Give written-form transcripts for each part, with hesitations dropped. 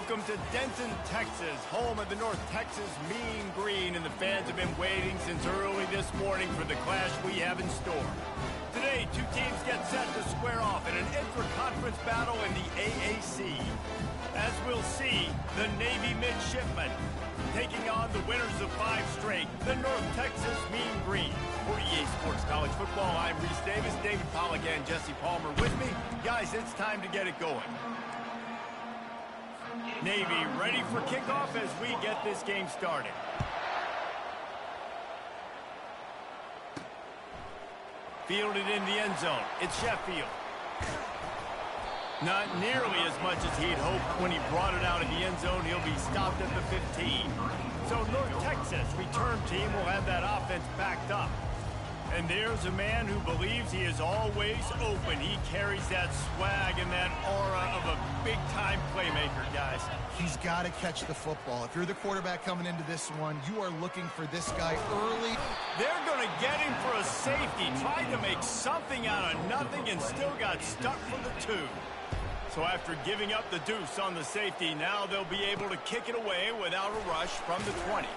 Welcome to Denton, Texas, home of the North Texas Mean Green, and the fans have been waiting since early this morning for the clash we have in store. Today, two teams get set to square off in an intra-conference battle in the AAC. As we'll see, the Navy Midshipmen taking on the winners of 5 straight, the North Texas Mean Green. For EA Sports College Football, I'm Reese Davis, David Pollack, and Jesse Palmer with me. Guys, it's time to get it going. Navy ready for kickoff as we get this game started. Fielded in the end zone. It's Sheffield. Not nearly as much as he'd hoped when he brought it out of the end zone. He'll be stopped at the 15. So North Texas return team will have that offense backed up. And there's a man who believes he is always open. He carries that swag and that aura of a big-time playmaker, guys. He's got to catch the football. If you're the quarterback coming into this one, you are looking for this guy early. They're going to get him for a safety. Tried to make something out of nothing and still got stuck for the 2. So after giving up the deuce on the safety, now they'll be able to kick it away without a rush from the 20.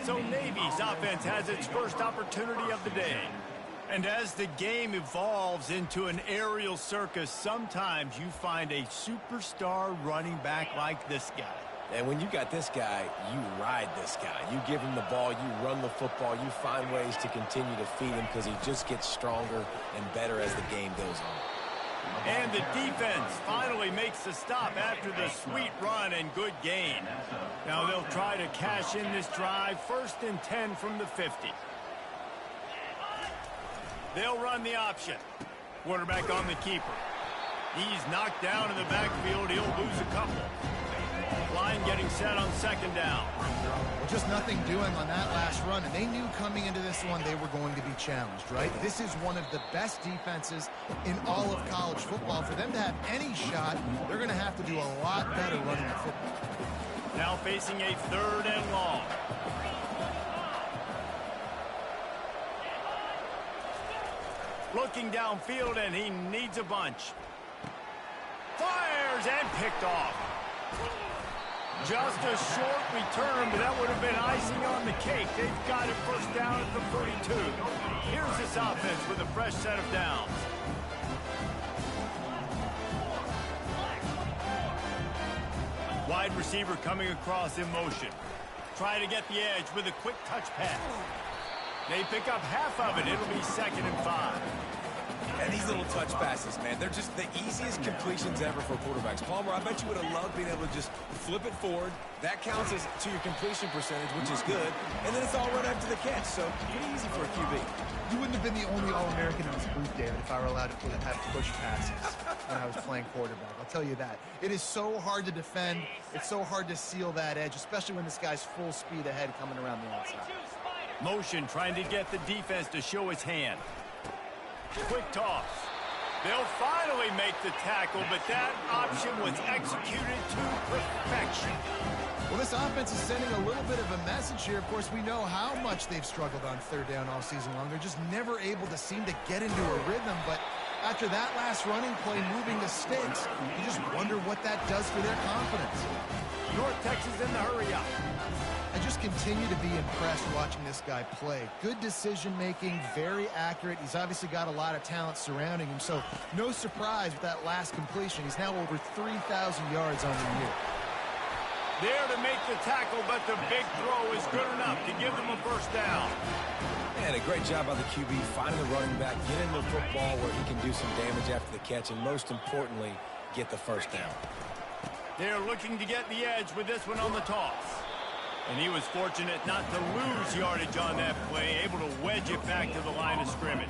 So Navy's offense has its first opportunity of the day. And as the game evolves into an aerial circus, sometimes you find a superstar running back like this guy. And when you got this guy, you ride this guy. You give him the ball, you run the football, you find ways to continue to feed him because he just gets stronger and better as the game goes on. And the defense finally makes the stop after the sweet run and good gain. Now they'll try to cash in this drive, 1st and 10 from the 50. They'll run the option. Quarterback on the keeper. He's knocked down in the backfield. He'll lose a couple. Line getting set on 2nd down. Well, just nothing doing on that last run, and they knew coming into this one they were going to be challenged, right? This is one of the best defenses in all of college football. For them to have any shot, they're going to have to do a lot better running the football. Now facing a 3rd and long. Looking downfield, and he needs a bunch. Fires and picked off. Just a short return, but that would have been icing on the cake. They've got it 1st down at the 32. Here's this offense with a fresh set of downs. Wide receiver coming across in motion. Try to get the edge with a quick touch pass. They pick up half of it. It'll be 2nd and 5. And these little touch passes, man, they're just the easiest completions ever for quarterbacks. Palmer, I bet you would have loved being able to just flip it forward. That counts as to your completion percentage, which is good. And then it's all right after the catch, so pretty easy for a QB. You wouldn't have been the only All-American in this booth, David, if I were allowed to have push passes when I was playing quarterback. I'll tell you that. It is so hard to defend. It's so hard to seal that edge, especially when this guy's full speed ahead coming around the outside. Motion trying to get the defense to show his hand. Quick toss. They'll finally make the tackle, but that option was executed to perfection. Well, this offense is sending a little bit of a message here. Of course, we know how much they've struggled on 3rd down all season long. They're just never able to seem to get into a rhythm, but after that last running play moving the sticks, you just wonder what that does for their confidence. North Texas in the hurry-up. I just continue to be impressed watching this guy play. Good decision-making, very accurate. He's obviously got a lot of talent surrounding him, so no surprise with that last completion. He's now over 3,000 yards on the year. There to make the tackle, but the big throw is good enough to give them a 1st down. And a great job by the QB finding the running back, getting the football where he can do some damage after the catch, and most importantly, get the 1st down. They're looking to get the edge with this one on the toss. And he was fortunate not to lose yardage on that play, able to wedge it back to the line of scrimmage.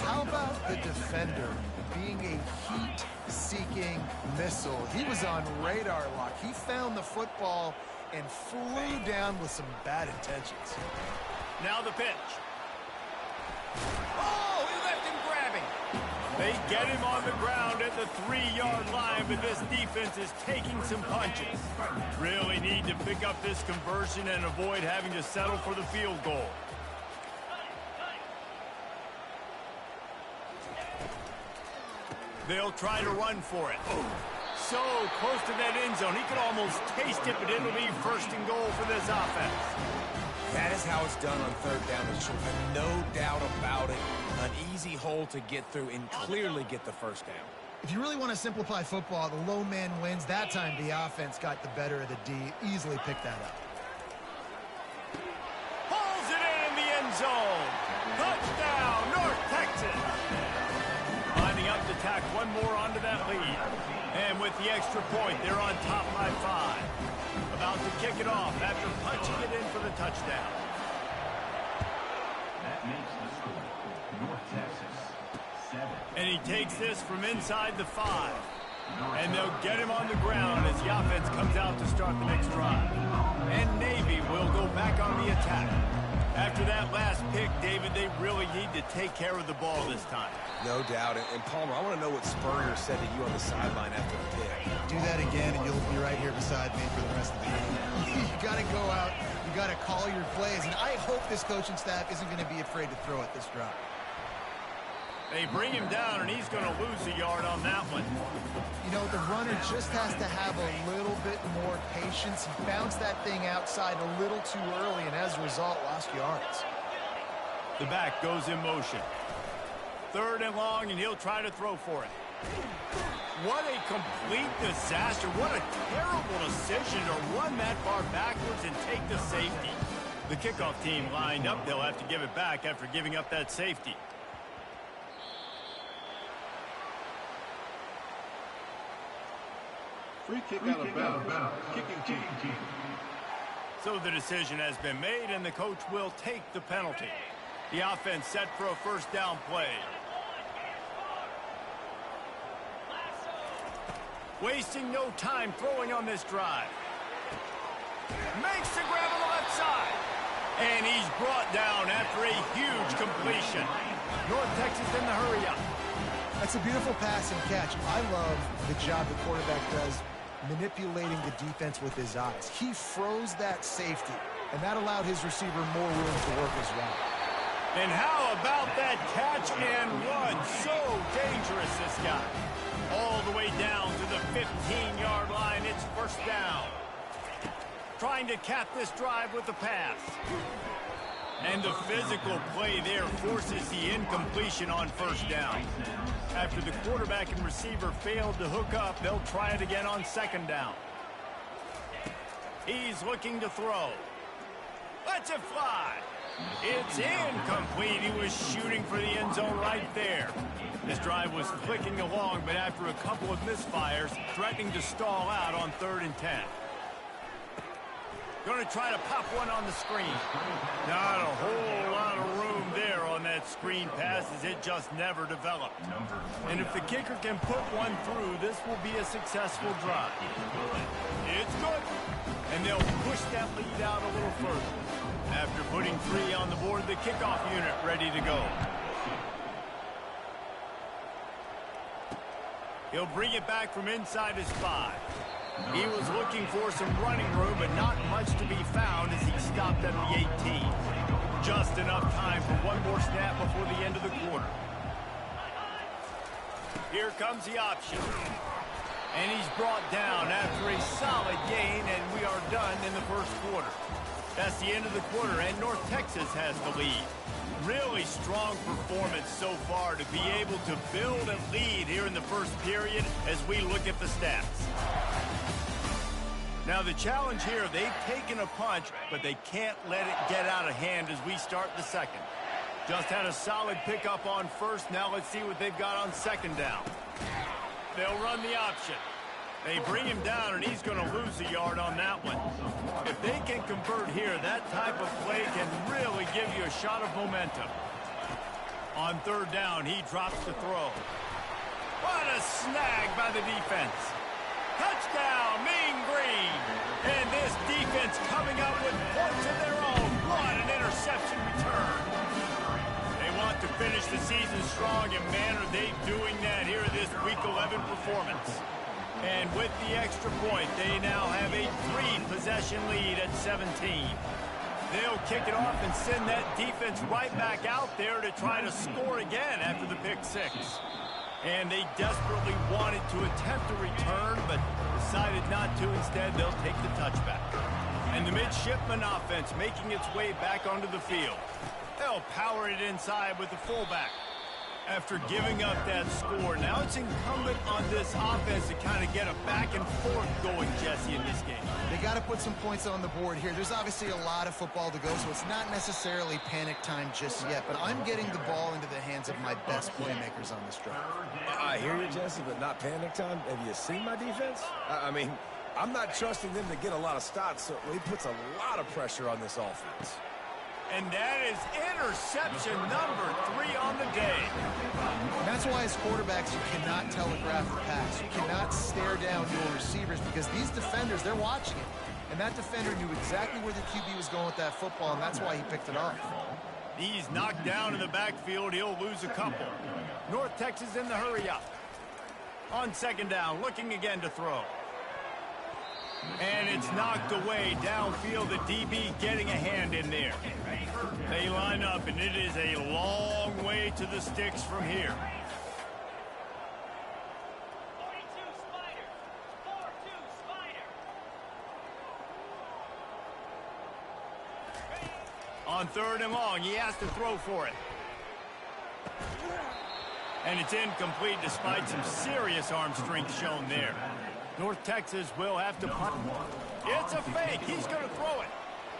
How about the defender being a heat-seeking missile? He was on radar lock. He found the football and flew down with some bad intentions. Now the pitch. Oh, he left him grabbing. They get him on the ground at the 3-yard line, but this defense is taking some punches. Really need to pick up this conversion and avoid having to settle for the field goal. They'll try to run for it. So close to that end zone. He could almost taste it, but it'll be first and goal for this offense. That is how it's done on third down, no doubt about it. An easy hole to get through and clearly get the first down. If you really want to simplify football, the low man wins. That time the offense got the better of the D. Easily picked that up. Pulls it in the end zone. Touchdown, North Texas. Lining up to tack one more onto that lead. And with the extra point, they're on top by 5. About to kick it off after punching it in for the touchdown. That makes the score North Texas 7. And he takes this from inside the 5. And they'll get him on the ground as the offense comes out to start the next drive. And Navy will go back on the attack. After that last pick, David, they really need to take care of the ball this time. No doubt. And Palmer, I want to know what Spurrier said to you on the sideline after the pick. Do that again, and you'll be right here beside me for the rest of the game. You got to go out. You got to call your plays. And I hope this coaching staff isn't going to be afraid to throw at this drive. They bring him down, and he's going to lose a yard on that one. You know, the runner just has to have a little bit more patience. He bounced that thing outside a little too early, and as a result, lost yards. The back goes in motion. Third and long, and he'll try to throw for it. What a complete disaster. What a terrible decision to run that far backwards and take the safety. The kickoff team lined up. They'll have to give it back after giving up that safety. Free kick out of bounds. Kicking team. So the decision has been made, and the coach will take the penalty. The offense set for a first down play. Wasting no time throwing on this drive. Makes the grab on the left side. And he's brought down after a huge completion. North Texas in the hurry up. That's a beautiful pass and catch. I love the job the quarterback does manipulating the defense with his eyes. He froze that safety, and that allowed his receiver more room to work as well. And how about that catch and run? So dangerous, this guy. All the way down to the 15-yard line. It's first down. Trying to cap this drive with the pass. And the physical play there forces the incompletion on first down. After the quarterback and receiver failed to hook up, they'll try it again on second down. He's looking to throw. Lets it fly. It's incomplete. He was shooting for the end zone right there. This drive was clicking along, but after a couple of misfires, threatening to stall out on 3rd and 10. Going to try to pop one on the screen. Not a whole lot of room there on that screen pass, as it just never developed. And if the kicker can put one through, this will be a successful drive. It's good. And they'll push that lead out a little further. After putting 3 on the board, the kickoff unit ready to go. He'll bring it back from inside his 5. He was looking for some running room, but not much to be found as he stopped at the 18. Just enough time for one more snap before the end of the quarter. Here comes the option. And he's brought down after a solid gain, and we are done in the first quarter. That's the end of the quarter, and North Texas has the lead. Really strong performance so far to be able to build a lead here in the first period as we look at the stats. Now the challenge here, they've taken a punch, but they can't let it get out of hand as we start the second. Just had a solid pickup on first. Now let's see what they've got on second down. They'll run the option. They bring him down, and he's going to lose a yard on that one. If they can convert here, that type of play can really give you a shot of momentum. On 3rd down, he drops the throw. What a snag by the defense. Touchdown, Mean Green. And this defense coming up with points of their own. What an interception return. They want to finish the season strong, and man, are they doing that here in this Week 11 performance. And with the extra point, they now have a 3-possession lead at 17. They'll kick it off and send that defense right back out there to try to score again after the pick 6. And they desperately wanted to attempt a return, but decided not to. Instead, they'll take the touchback. And the midshipman offense making its way back onto the field. They'll power it inside with the fullback. After giving up that score, now it's incumbent on this offense to kind of get a back and forth going, Jesse, in this game. They got to put some points on the board here. There's obviously a lot of football to go, so it's not necessarily panic time just yet, but I'm getting the ball into the hands of my best playmakers on this drive. I hear you, Jesse, but not panic time. Have you seen my defense? I mean, I'm not trusting them to get a lot of stops, so he puts a lot of pressure on this offense. And that is interception number 3 on the day. And that's why as quarterbacks, you cannot telegraph the pass. You cannot stare down your receivers because these defenders, they're watching it. And that defender knew exactly where the QB was going with that football, and that's why he picked it off. He's knocked down in the backfield. He'll lose a couple. North Texas in the hurry up. On second down, looking again to throw. And it's knocked away downfield. The DB getting a hand in there. They line up, and it is a long way to the sticks from here. 42 Spider. 4-2 Spider. On third and long, he has to throw for it. And it's incomplete despite some serious arm strength shown there. North Texas will have to punt. It's a fake. He's going to throw it.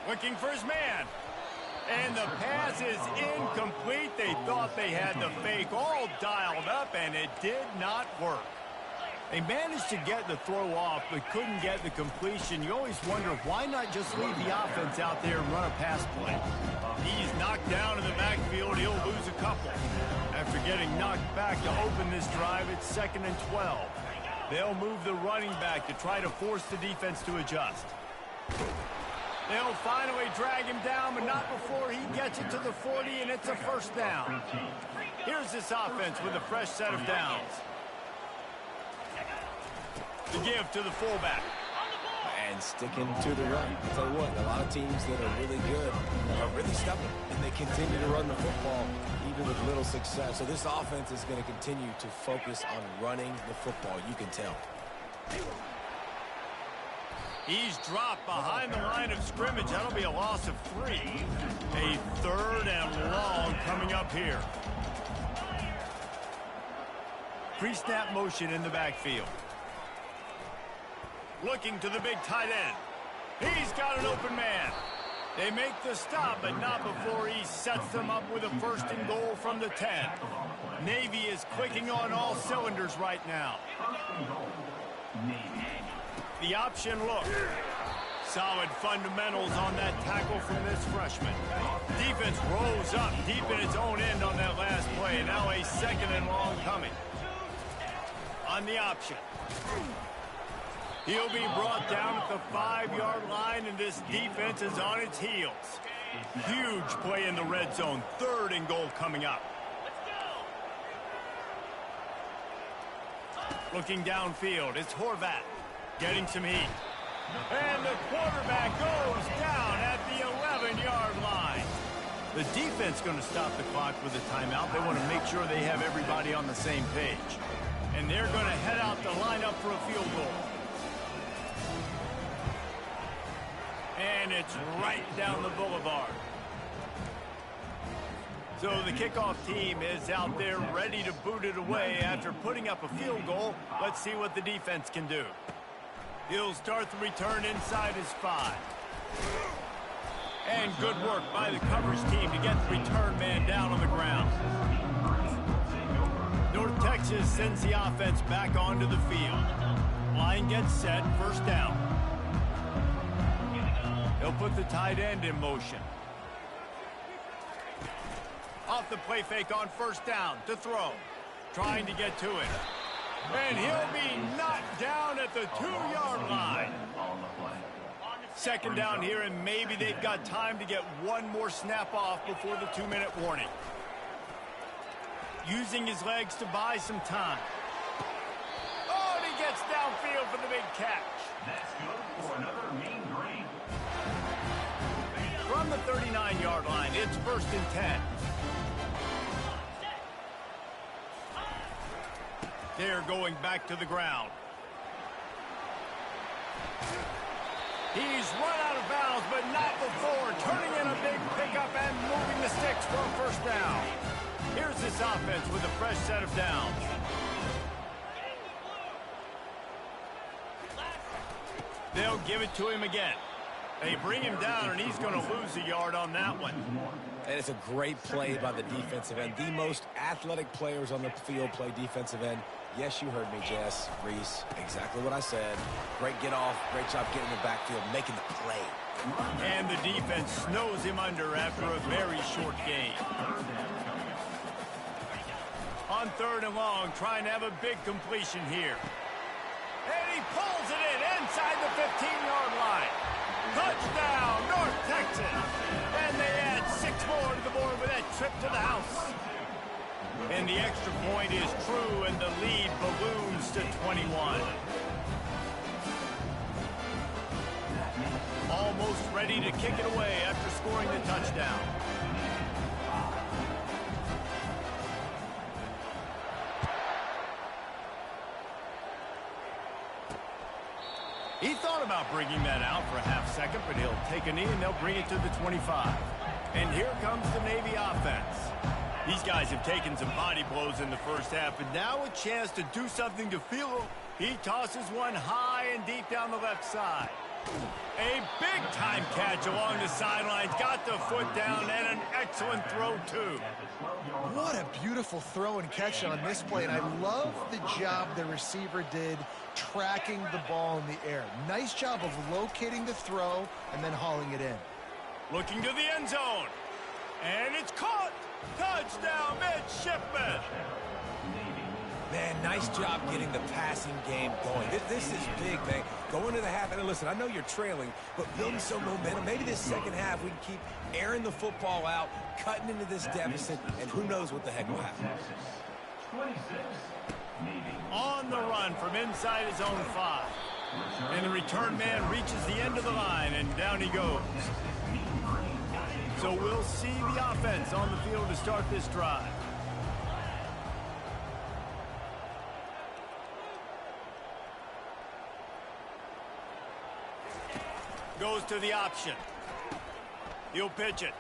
Looking for his man. And the pass is incomplete. They thought they had the fake all dialed up, and it did not work. They managed to get the throw off, but couldn't get the completion. You always wonder, why not just leave the offense out there and run a pass play? He's knocked down in the backfield. He'll lose a couple. After getting knocked back to open this drive, it's 2nd and 12. They'll move the running back to try to force the defense to adjust. They'll finally drag him down, but not before he gets it to the 40, and it's a first down. Here's this offense with a fresh set of downs. The give to the fullback. And sticking to the run. I'll tell you what, a lot of teams that are really good are really stubborn, and they continue to run the football even with little success. So this offense is going to continue to focus on running the football. You can tell. He's dropped behind the line of scrimmage. That'll be a loss of 3. A 3rd and long coming up here. Pre-snap motion in the backfield. Looking to the big tight end. He's got an open man. They make the stop, but not before he sets them up with a 1st and goal from the 10. Navy is clicking on all cylinders right now. The option look. Solid fundamentals on that tackle from this freshman. Defense rolls up deep in its own end on that last play. Now a 2nd and long coming. On the option. He'll be brought down at the 5-yard line, and this defense is on its heels. Huge play in the red zone. 3rd and goal coming up. Looking downfield, it's Horvat getting some heat. And the quarterback goes down at the 11-yard line. The defense going to stop the clock with a timeout. They want to make sure they have everybody on the same page. And they're going to head out the lineup for a field goal. And it's right down the boulevard. So the kickoff team is out there ready to boot it away after putting up a field goal. Let's see what the defense can do. He'll start the return inside his 5. And good work by the coverage team to get the return man down on the ground. North Texas sends the offense back onto the field. Line gets set, 1st down. They'll put the tight end in motion. Off the play fake on 1st down to throw. Trying to get to it. And he'll be knocked down at the 2-yard line. 2nd down here, and maybe they've got time to get one more snap off before the 2-minute warning. Using his legs to buy some time. Oh, and he gets downfield for the big catch. That's good for another mean green. From the 39-yard line, it's 1st and 10. They're going back to the ground. He's run out of bounds, but not before turning in a big pickup and moving the sticks for a first down. Here's this offense with a fresh set of downs. They'll give it to him again. They bring him down, and he's going to lose a yard on that one. And it's a great play by the defensive end. The most athletic players on the field play defensive end. Yes, you heard me, Jess, Reese. Exactly what I said. Great get off. Great job getting in the backfield, making the play. And the defense snows him under after a very short gain. On 3rd and long, trying to have a big completion here. And he pulls it in inside the 15-yard line. Touchdown, North Texas. And they add 6 more to the board with that trip to the house. And the extra point is true, and the lead balloons to 21. Almost ready to kick it away after scoring the touchdown. He thought about bringing that out for a half second, but he'll take a knee and they'll bring it to the 25. And here comes the Navy offense. These guys have taken some body blows in the first half, and now a chance to do something to feel. He tosses one high and deep down the left side. A big-time catch along the sidelines. Got the foot down, and an excellent throw, too. What a beautiful throw and catch on this play, and I love the job the receiver did tracking the ball in the air. Nice job of locating the throw and then hauling it in. Looking to the end zone. And it's caught. Touchdown, midshipman. Man, nice job getting the passing game going. This is big, man. Going to the half, and listen, I know you're trailing, but building some momentum. Maybe this second half we can keep airing the football out, cutting into this deficit, and who knows what the heck will happen. On the run from inside his own 5. And the return man reaches the end of the line, and down he goes. So we'll see the offense on the field to start this drive. Goes to the option. He'll pitch it.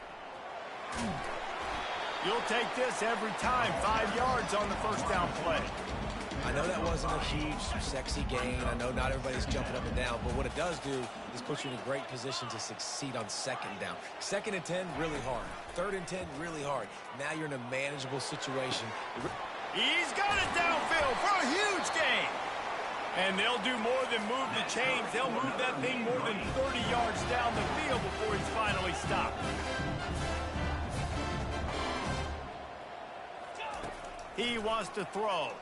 You'll take this every time. 5 yards on the first down play. I know that wasn't a huge, sexy gain. I know not everybody's jumping up and down, but what it does do is put you in a great position to succeed on 2nd down. 2nd and 10, really hard. 3rd and 10, really hard. Now you're in a manageable situation. He's got it downfield for a huge gain. And they'll do more than move the chains. They'll move that thing more than 30 yards down the field before he's finally stopped. He wants to throw.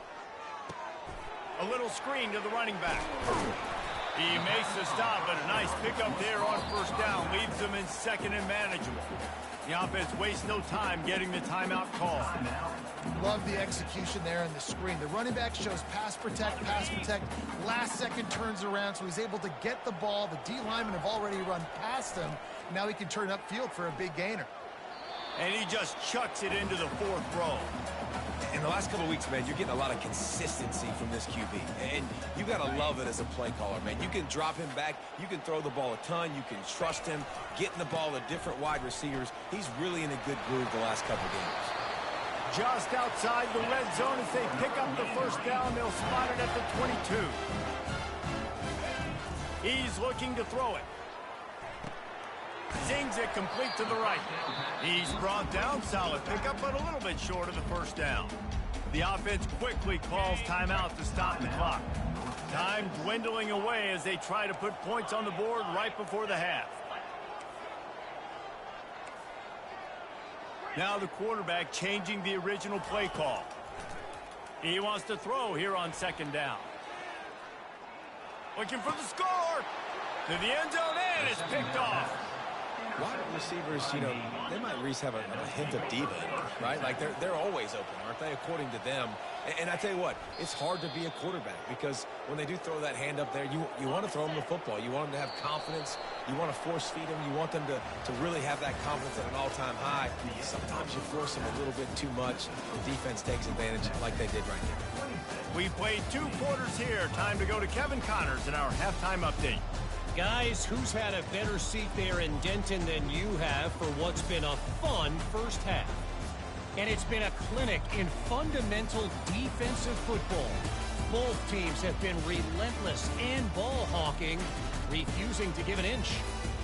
A little screen to the running back. He makes the stop, but a nice pickup there on first down. Leaves them in 2nd and manageable. The offense wastes no time getting the timeout call. Love the execution there in the screen. The running back shows pass protect, last second turns around, so he's able to get the ball. The D linemen have already run past him. Now he can turn upfield for a big gainer. And he just chucks it into the 4th row. In the last couple of weeks, man, you're getting a lot of consistency from this QB. And you got to love it as a play caller, man. You can drop him back. You can throw the ball a ton. You can trust him. Getting the ball to different wide receivers. He's really in a good groove the last couple of games. Just outside the red zone as they pick up the first down. They'll spot it at the 22. He's looking to throw it. Zings it complete to the right. He's brought down. Solid pickup, but a little bit short of the first down. The offense quickly calls timeout to stop the clock. Time dwindling away as they try to put points on the board right before the half. Now the quarterback changing the original play call. He wants to throw here on 2nd down. Looking for the score. To the end zone, and it's picked off. wide receivers, you know, they might at least have a hint of diva, right? Like they're always open, aren't they, according to them? And I tell you what, it's hard to be a quarterback because when they do throw that hand up there, you want to throw them the football. You want them to have confidence. You want to force feed them. You want them to really have that confidence at an all-time high. Sometimes you force them a little bit too much. The defense takes advantage like they did right here. We played 2 quarters here. Time to go to Kevin Connors in our halftime update. Guys, who's had a better seat there in Denton than you have for what's been a fun first half? And it's been a clinic in fundamental defensive football. Both teams have been relentless and ball hawking, refusing to give an inch.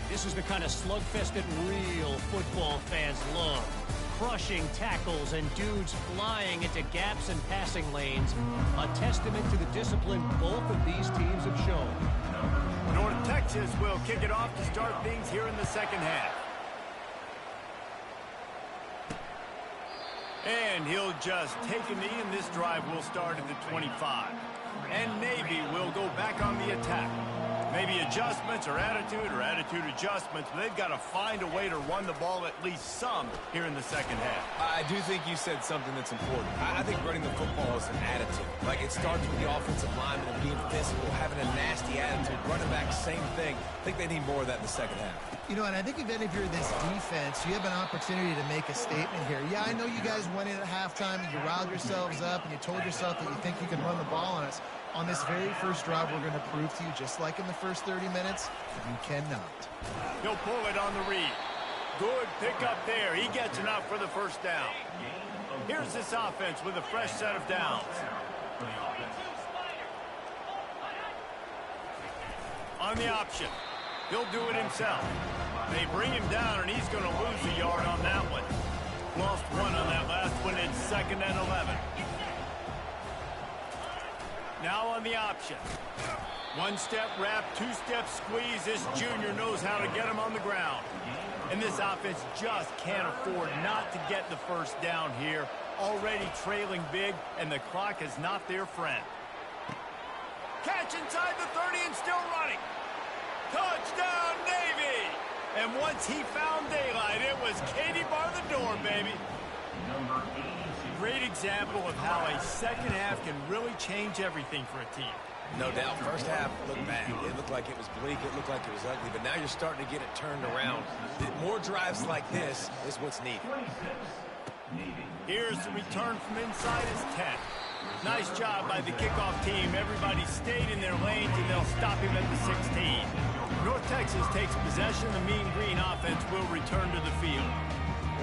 This is the kind of slugfest that real football fans love. Crushing tackles and dudes flying into gaps and passing lanes. A testament to the discipline both of these teams have shown. North Texas will kick it off to start things here in the second half. And he'll just take a knee, and this drive will start at the 25. And Navy will go back on the attack. Maybe adjustments or attitude adjustments, but they've got to find a way to run the ball at least some here in the second half. I do think you said something that's important. I think running the football is an attitude. Like, it starts with the offensive lineman and being physical, having a nasty attitude. Running back, same thing. I think they need more of that in the second half. You know, and I think if you're this defense, you have an opportunity to make a statement here. Yeah, I know you guys went in at halftime and you riled yourselves up and you told yourself that you think you can run the ball on us. On this very first drive, we're going to prove to you, just like in the first 30 minutes, you cannot. He'll pull it on the read. Good pick up there. He gets enough for the first down. Here's this offense with a fresh set of downs. On the option. He'll do it himself. They bring him down, and he's going to lose a yard on that one. Lost 1 on that last one. It's 2nd and 11. Now on the option. 1-step wrap, 2-step squeeze. This junior knows how to get him on the ground. And this offense just can't afford not to get the first down here. Already trailing big, and the clock is not their friend. Catch inside the 30 and still running. Touchdown, Navy! And once he found daylight, it was Katie bar the door, baby. Great example of how a second half can really change everything for a team. No doubt. First half looked bad. It looked like it was bleak. It looked like it was ugly. But now you're starting to get it turned around. More drives like this is what's needed. Here's the return from inside his 10. Nice job by the kickoff team. Everybody stayed in their lanes, and they'll stop him at the 16. North Texas takes possession. The Mean Green offense will return to the field.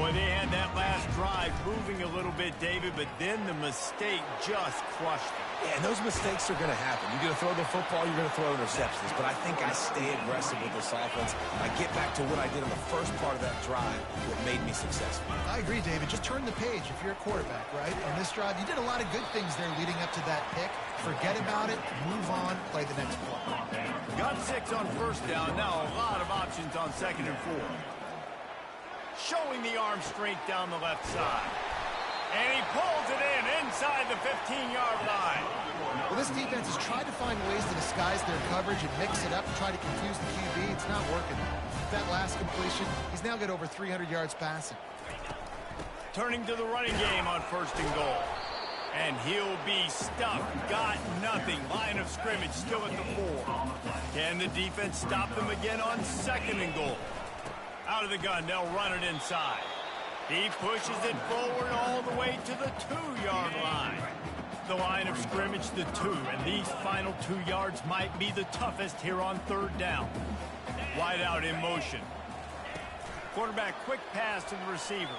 Boy, they had that last drive moving a little bit, David, but then the mistake just crushed them. Yeah, and those mistakes are going to happen. You're going to throw the football, you're going to throw interceptions. But I think I stay aggressive with this offense. I get back to what I did on the first part of that drive, what made me successful. I agree, David. Just turn the page if you're a quarterback, right? On this drive, you did a lot of good things there leading up to that pick. Forget about it, move on, play the next play. Got 6 on first down. Now a lot of options on 2nd and 4. Showing the arm strength down the left side. And he pulls it in inside the 15-yard line. Well, this defense has tried to find ways to disguise their coverage and mix it up and try to confuse the QB. It's not working. That last completion, he's now got over 300 yards passing. Turning to the running game on 1st and goal. And he'll be stuffed. Got nothing. Line of scrimmage still at the 4. Can the defense stop them again on 2nd and goal? Out of the gun, they'll run it inside. He pushes it forward all the way to the 2-yard line. The line of scrimmage, the 2, and these final 2 yards might be the toughest here on 3rd down. Wide out in motion. Quarterback quick pass to the receiver.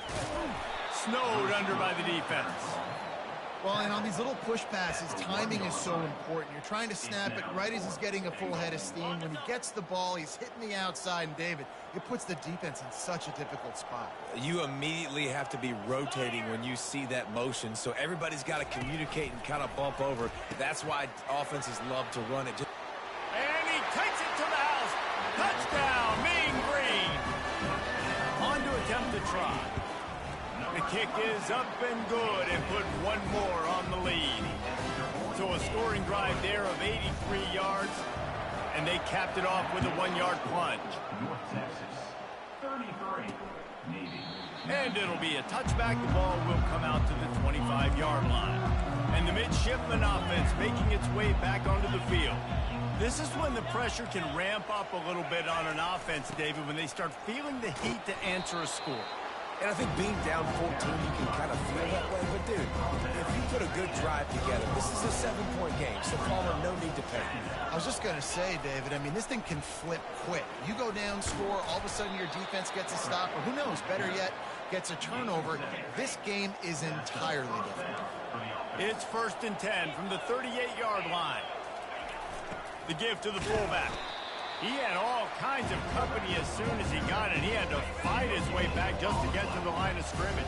Snowed under by the defense. Well, and on these little push passes, timing is so important. You're trying to snap it right as he's getting a full head of steam. When he gets the ball, he's hitting the outside, and David, it puts the defense in such a difficult spot. You immediately have to be rotating when you see that motion, so everybody's got to communicate and kind of bump over. That's why offenses love to run it. And he takes it to the house. Touchdown, Mean Green. On to attempt the try. The kick is up and good and put 1 more on the lead. So a scoring drive there of 83 yards, and they capped it off with a 1-yard plunge. North Texas, 39. And it'll be a touchback. The ball will come out to the 25-yard line. And the midshipman offense making its way back onto the field. This is when the pressure can ramp up a little bit on an offense, David, when they start feeling the heat to answer a score. And I think being down 14, you can kind of feel that way. But, dude, if you put a good drive together, this is a 7-point game. So, Palmer, no need to panic. I was just going to say, David, I mean, this thing can flip quick. You go down, score, all of a sudden your defense gets a stop, or who knows, better yet, gets a turnover. This game is entirely different. It's 1st and 10 from the 38-yard line. The give to the fullback. He had all kinds of company as soon as he got it. He had to fight his way back just to get to the line of scrimmage.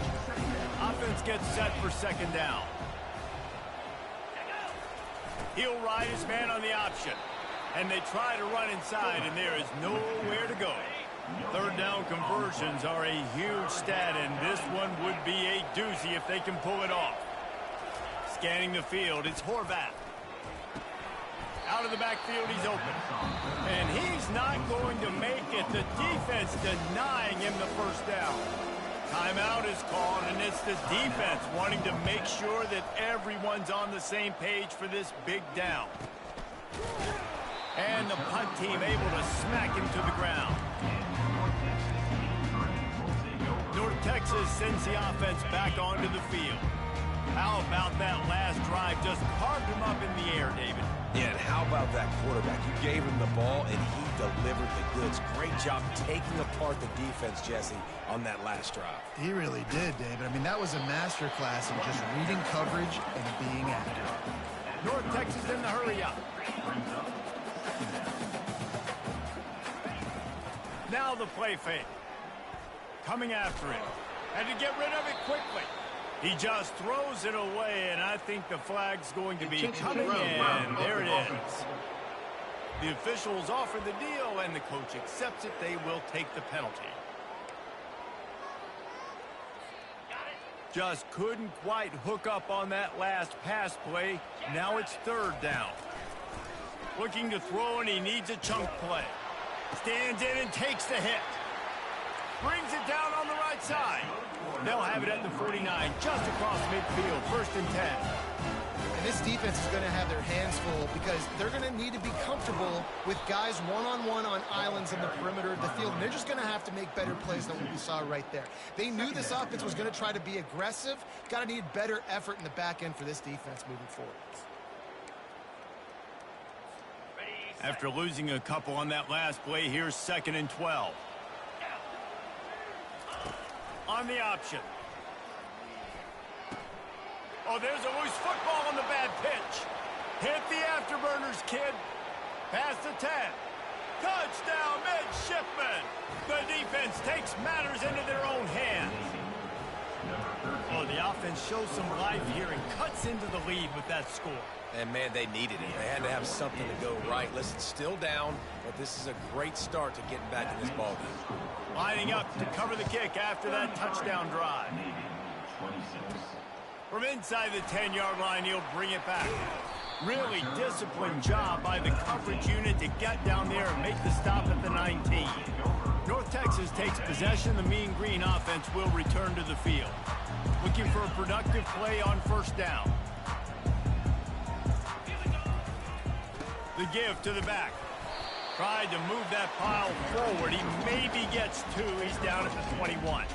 Offense gets set for 2nd down. He'll ride his man on the option. And they try to run inside, and there is nowhere to go. 3rd down conversions are a huge stat, and this one would be a doozy if they can pull it off. Scanning the field, it's Horvath. Out of the backfield, he's open. And he's not going to make it. The defense denying him the 1st down. Timeout is called, and it's the defense wanting to make sure that everyone's on the same page for this big down. And the punt team able to smack him to the ground. North Texas sends the offense back onto the field. How about that last drive? Just carved him up in the air, David. Yeah, and how about that quarterback? You gave him the ball, and he delivered the goods. Great job taking apart the defense, Jesse, on that last drive. He really did, David. I mean, that was a masterclass in just reading coverage and being accurate. North Texas in the hurry up. Now the play fake. Coming after it. Had to get rid of it quickly. He just throws it away, and I think the flag's going to be coming in. There it is. The officials offer the deal, and the coach accepts it. They will take the penalty. Just couldn't quite hook up on that last pass play. Now it's 3rd down. Looking to throw, and he needs a chunk play. Stands in and takes the hit. Brings it down on the right side. They'll have it at the 49, just across midfield, 1st and 10. And this defense is going to have their hands full because they're going to need to be comfortable with guys one-on-one on islands in the perimeter of the field. And they're just going to have to make better plays than what we saw right there. They knew this offense was going to try to be aggressive. Got to need better effort in the back end for this defense moving forward. After losing a couple on that last play, here's 2nd and 12. On the option. Oh, there's a loose football on the bad pitch. Hit the afterburners, kid. Past the 10. Touchdown, midshipman. The defense takes matters into their own hands. Oh, the offense shows some life here and cuts into the lead with that score. And, man, they needed it. They had to have something to go right. Listen, still down, but this is a great start to getting back in this ballgame. Lining up to cover the kick after that touchdown drive. From inside the 10-yard line, he'll bring it back. Really disciplined job by the coverage unit to get down there and make the stop at the 19. North Texas takes possession. The Mean Green offense will return to the field. Looking for a productive play on 1st down. The give to the back. Tried to move that pile forward. He maybe gets 2. He's down at the 21.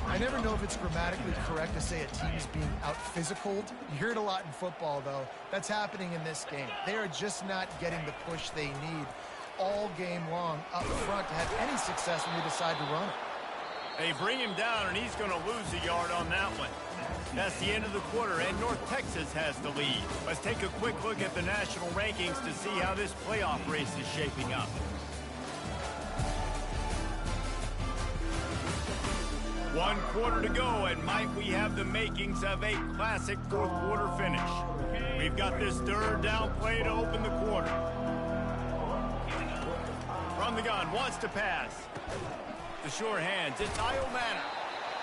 I never know if it's grammatically correct to say a team is being out-physicaled. You hear it a lot in football, though. That's happening in this game. They are just not getting the push they need all game long up front to have any success when they decide to run it. They bring him down, and he's going to lose a yard on that one. That's the end of the quarter, and North Texas has the lead. Let's take a quick look at the national rankings to see how this playoff race is shaping up. One quarter to go, and might we have the makings of a classic 4th quarter finish. We've got this 3rd down play to open the quarter. From the gun, wants to pass. The sure hands, it's Io Manor.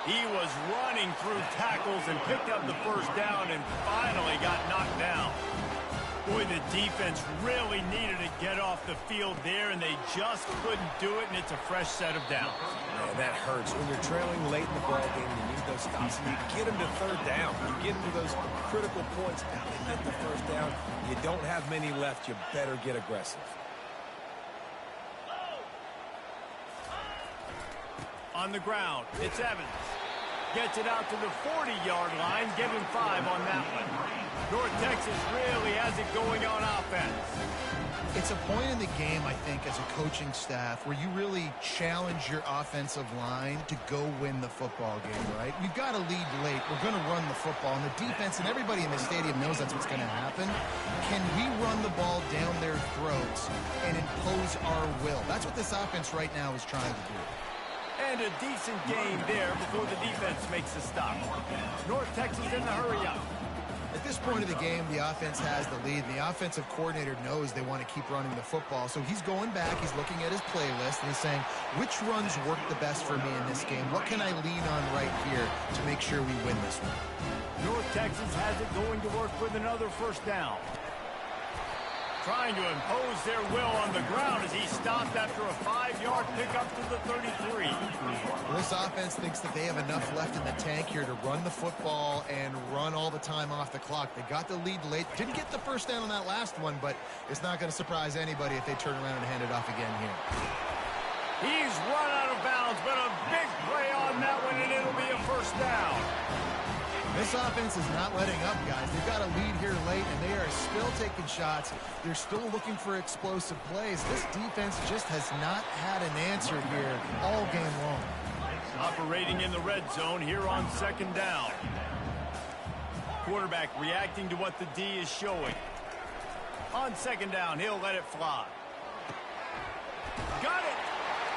He was running through tackles and picked up the 1st down and finally got knocked down. Boy, the defense really needed to get off the field there, and they just couldn't do it, and it's a fresh set of downs. Man, that hurts. When you're trailing late in the ball game, you need those stops, and you get them to third down. You get them to those critical points. Now they get the first down. You don't have many left. You better get aggressive. On the ground, it's Evans. Gets it out to the 40-yard line. Give him 5 on that one. North Texas really has it going on offense. It's a point in the game, I think, as a coaching staff where you really challenge your offensive line to go win the football game, right? We've got to lead late. We're going to run the football. And the defense and everybody in the stadium knows that's what's going to happen. Can we run the ball down their throats and impose our will? That's what this offense right now is trying to do. And a decent game there before the defense makes a stop. North Texas in the hurry up. At this point of the game, the offense has the lead. The offensive coordinator knows they want to keep running the football. So he's going back, he's looking at his playlist, and he's saying, which runs work the best for me in this game? What can I lean on right here to make sure we win this one? North Texas has it going to work with another first down. Trying to impose their will on the ground as he stopped after a 5-yard pickup to the 33. This offense thinks that they have enough left in the tank here to run the football and run all the time off the clock. They got the lead late. Didn't get the first down on that last one, but it's not going to surprise anybody if they turn around and hand it off again here. He's run out of bounds, but a big play on that one, and it'll be a first down. This offense is not letting up, guys. They've got a lead here late, and they are still taking shots. They're still looking for explosive plays. This defense just has not had an answer here all game long. Operating in the red zone here on second down. Quarterback reacting to what the D is showing. On second down, he'll let it fly. Got it!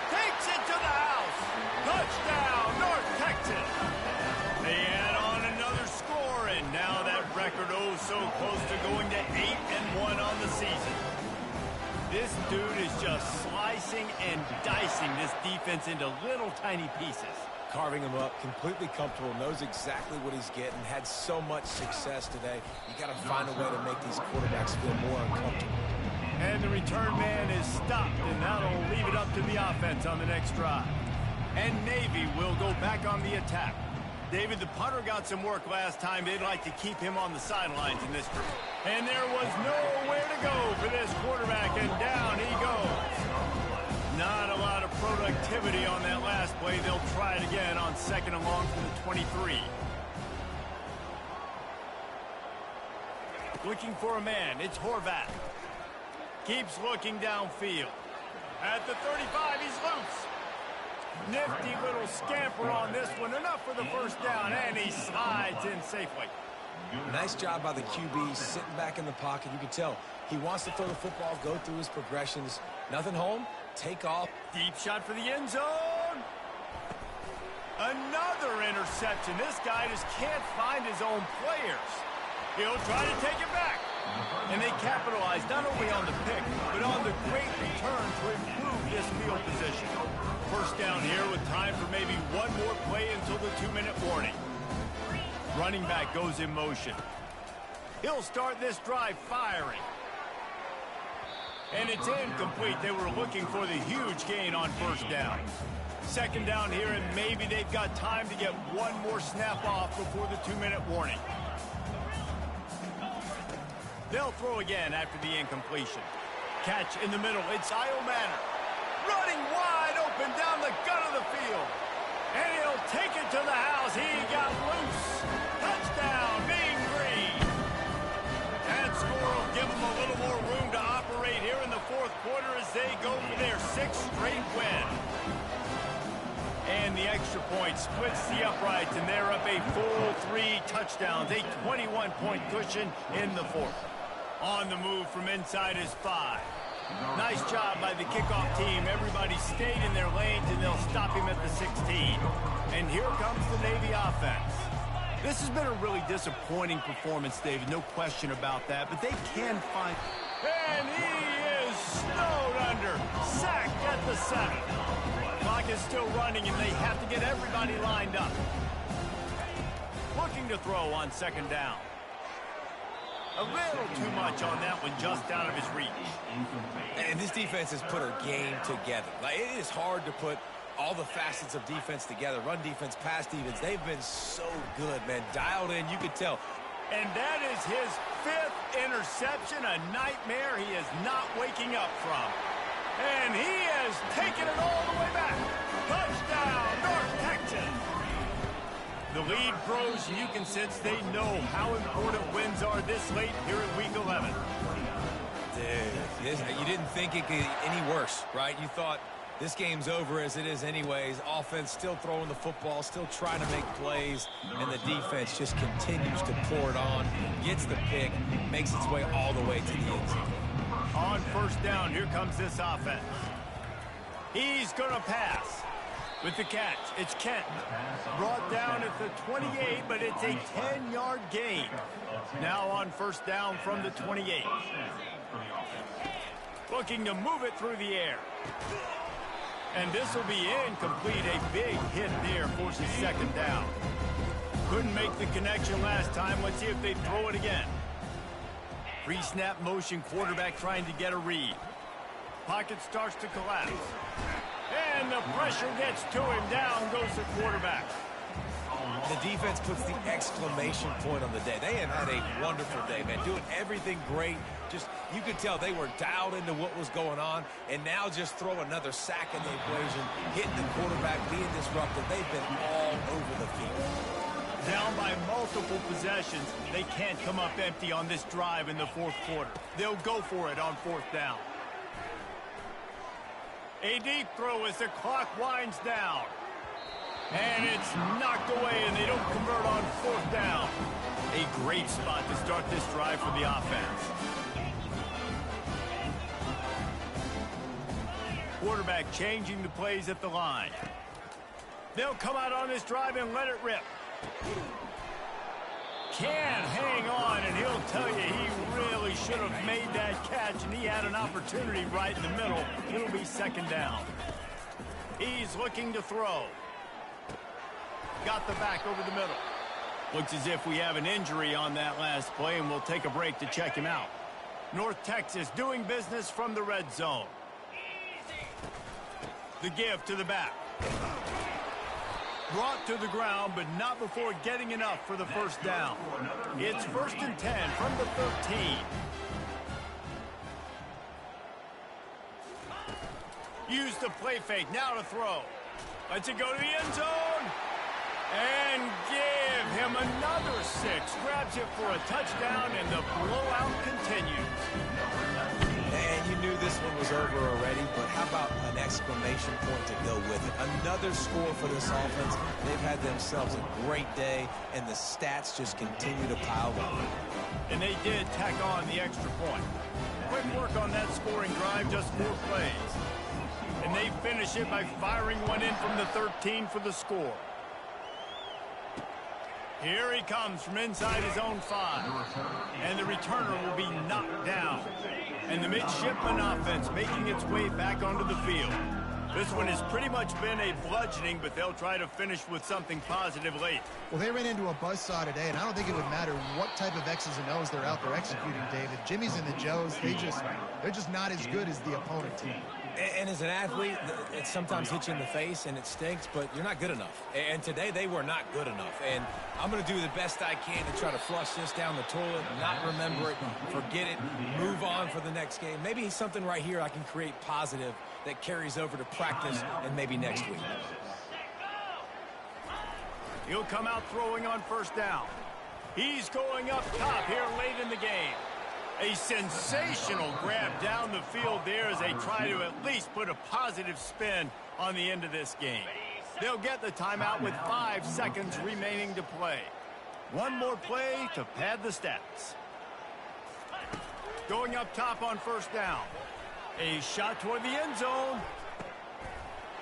Takes it to the house! Touchdown, North Texas! They add on another score, and now that record so close to going to 8-1 on the season. This dude is just slicing and dicing this defense into little tiny pieces. Carving him up, completely comfortable, knows exactly what he's getting, had so much success today. You got to find a way to make these quarterbacks feel more uncomfortable. And the return man is stopped, and that'll leave it up to the offense on the next drive. And Navy will go back on the attack. David, the punter got some work last time. They'd like to keep him on the sidelines in this group. And there was nowhere to go for this quarterback, and down he goes. Not a lot of productivity on that last play. They'll try it again on second and long from the 23. Looking for a man. It's Horvath. Keeps looking downfield. At the 35, he's loose. Nifty little scamper on this one. Enough for the first down, and he slides in safely. Nice job by the QB sitting back in the pocket. You can tell he wants to throw the football, go through his progressions. Nothing home, take off. Deep shot for the end zone. Another interception. This guy just can't find his own players. He'll try to take it back. And they capitalize not only on the pick, but on the great return to improve this field position. First down here with time for maybe one more play until the 2-minute warning. Running back goes in motion. He'll start this drive firing. And it's incomplete. They were looking for the huge gain on first down. Second down here, and maybe they've got time to get one more snap off before the 2-minute warning. They'll throw again after the incompletion. Catch in the middle. It's Io Manor. Running wide open down the gut of the field. And he'll take it to the house. He got loose. Touchdown, Mean Green. That score will give them a little more room to operate here in the fourth quarter as they go for their 6th straight win. And the extra point splits the uprights, and they're up a full 3 touchdowns, a 21-point cushion in the fourth. On the move from inside is 5. Nice job by the kickoff team. Everybody stayed in their lanes, and they'll stop him at the 16. And here comes the Navy offense. This has been a really disappointing performance, David, no question about that, but they can find... And he is snowed under. Sacked at the 7. Clock is still running, and they have to get everybody lined up. Looking to throw on second down. A little too much on that one, just out of his reach. And this defense has put a game together. Like, it is hard to put all the facets of defense together. Run defense, pass defense. They've been so good, man. Dialed in, you could tell. And that is his 5th interception, a nightmare he is not waking up from. And he has taken it all the way back. Touchdown, North Texas. The lead grows, and you can sense they know how important wins are this late here in Week 11. Dude, you didn't think it could get any worse, right? You thought this game's over as it is anyways. Offense still throwing the football, still trying to make plays, and the defense just continues to pour it on, gets the pick, makes its way all the way to the end zone. On first down, here comes this offense. He's going to pass. With the catch, it's Kent. Brought down at the 28, but it's a 10-yard gain. Now on first down from the 28. Looking to move it through the air. And this will be incomplete. A big hit there forces second down. Couldn't make the connection last time. Let's see if they throw it again. Pre-snap motion, quarterback trying to get a read. Pocket starts to collapse. And the pressure gets to him. Down goes the quarterback. The defense puts the exclamation point on the day. They have had a wonderful day, man. Doing everything great. Just, you could tell they were dialed into what was going on. And now just throw another sack in the equation. Hitting the quarterback, being disruptive. They've been all over the field. Down by multiple possessions. They can't come up empty on this drive in the fourth quarter. They'll go for it on fourth down. A deep throw as the clock winds down. And it's knocked away, and they don't convert on fourth down. A great spot to start this drive for the offense. Quarterback changing the plays at the line. They'll come out on this drive and let it rip. Can hang on, and he'll tell you he really should have made that catch, and he had an opportunity right in the middle. It'll be second down. He's looking to throw. Got the back over the middle. Looks as if we have an injury on that last play, and we'll take a break to check him out. North Texas doing business from the red zone. The give to the back. Brought to the ground, but not before getting enough for the first down. It's 1st and 10 from the 13. Use the play fake, now to throw. Lets it go to the end zone. And give him another 6. Grabs it for a touchdown, and the blowout continues. And you knew this one was over already, but how about an exclamation point to go with it? Another score for this offense. They've had themselves a great day, and the stats just continue to pile on. And they did tack on the extra point. Quick work on that scoring drive, just 4 plays. And they finish it by firing one in from the 13 for the score. Here he comes from inside his own 5. And the returner will be knocked down. And the midshipman offense making its way back onto the field. This one has pretty much been a bludgeoning, but they'll try to finish with something positive late. Well, they ran into a buzzsaw today, and I don't think it would matter what type of X's and O's they're out there executing, David. Jimmy's and the Joes, they're just not as good as the opponent team. And as an athlete, it sometimes hits you in the face and it stinks, but you're not good enough. And today they were not good enough. And I'm going to do the best I can to try to flush this down the toilet, not remember it, forget it, move on for the next game. Maybe something right here I can create positive that carries over to practice and maybe next week. He'll come out throwing on first down. He's going up top here late in the game. A sensational grab down the field there as they try to at least put a positive spin on the end of this game. They'll get the timeout with 5 seconds remaining to play. One more play to pad the stats. Going up top on first down. A shot toward the end zone.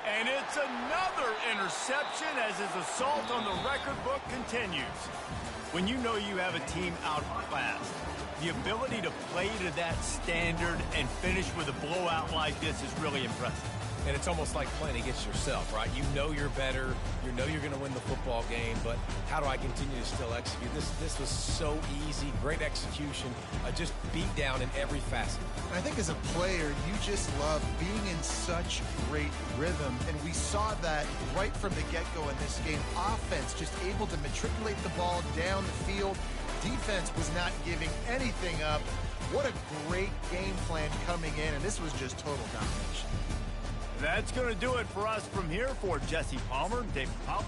And it's another interception as his assault on the record book continues. When you know you have a team outclassed, the ability to play to that standard and finish with a blowout like this is really impressive. And it's almost like playing against yourself, right? You know you're better. You know you're going to win the football game, but how do I continue to still execute? This was so easy. Great execution. Just beat down in every facet. I think as a player, you just love being in such great rhythm, and we saw that right from the get-go in this game. Offense just able to matriculate the ball down the field. Defense was not giving anything up. What a great game plan coming in, and this was just total domination. That's going to do it for us from here. For Jesse Palmer, David Powell.